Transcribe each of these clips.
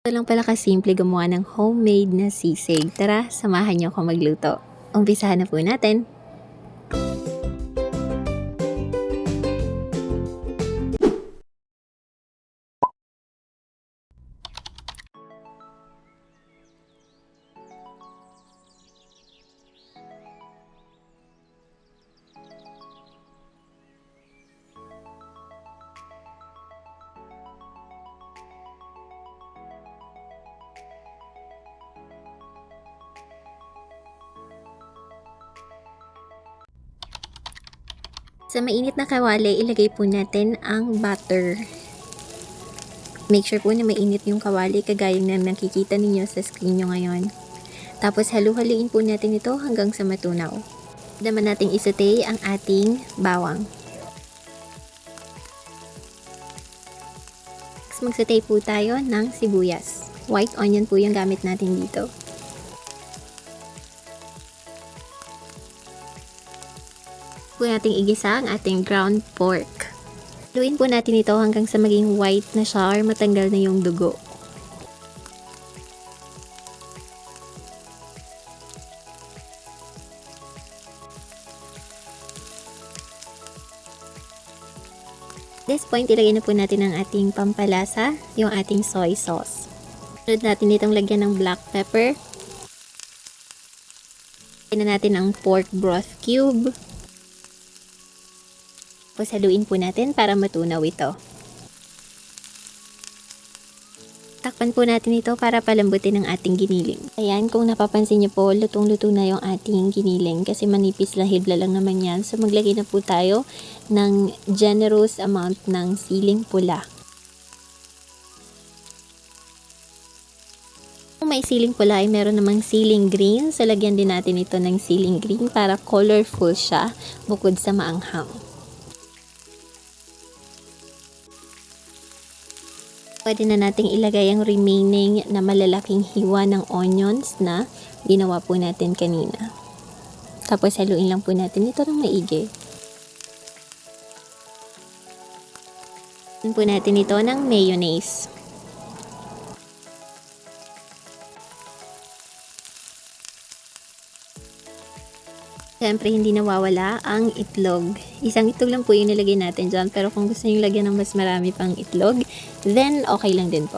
Ito lang pala kasimple gumawa ng homemade na sisig. Tara, samahan niyo ako magluto. Umpisahan na po natin. Sa mainit na kawali, ilagay po natin ang butter. Make sure po na mainit yung kawali kagaya na nakikita ninyo sa screen nyo ngayon. Tapos halu-haluin po natin ito hanggang sa matunaw. Naman nating isaute ang ating bawang. Next, magsaute po tayo ng sibuyas. White onion po yung gamit natin dito. Po nating igisa ang ating ground pork. Haluin po natin ito hanggang sa maging white na siya or matanggal na yung dugo. At this point, ilagay na po natin ang ating pampalasa, yung ating soy sauce. Sunod natin itong lagyan ng black pepper. Lagyan na natin ang pork broth cube. Tapos haluin po natin para matunaw ito. Takpan po natin ito para palambutin ang ating giniling. Ayan, kung napapansin niyo po, lutong-luto na yung ating giniling kasi manipis lang, hibla lang naman yan. So maglagay na po tayo ng generous amount ng siling pula. Kung may siling pula ay meron namang siling green. So lagyan din natin ito ng siling green para colorful siya bukod sa maanghang. Pwede na nating ilagay ang remaining na malalaking hiwa ng onions na ginawa po natin kanina. Tapos haluin lang po natin ito ng maigi. Haluin po natin ito ng mayonnaise. Siyempre, hindi nawawala ang itlog. Isang itlog lang po yung nilagay natin dyan. Pero kung gusto nyo lagyan ng mas marami pang itlog, then okay lang din po.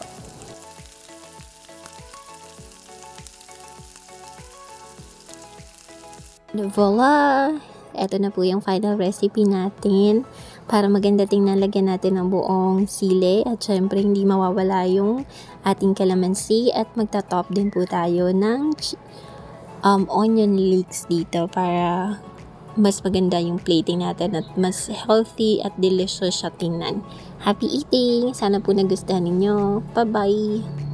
Voila! Ito na po yung final recipe natin. Para maganda tingnan, lagyan natin ng buong sili. At syempre, hindi mawawala yung ating calamansi. At magta-top din po tayo ng onion leeks dito para mas maganda yung plating natin at mas healthy at delicious siya tingnan. Happy eating! Sana po nagustuhan ninyo. Bye-bye!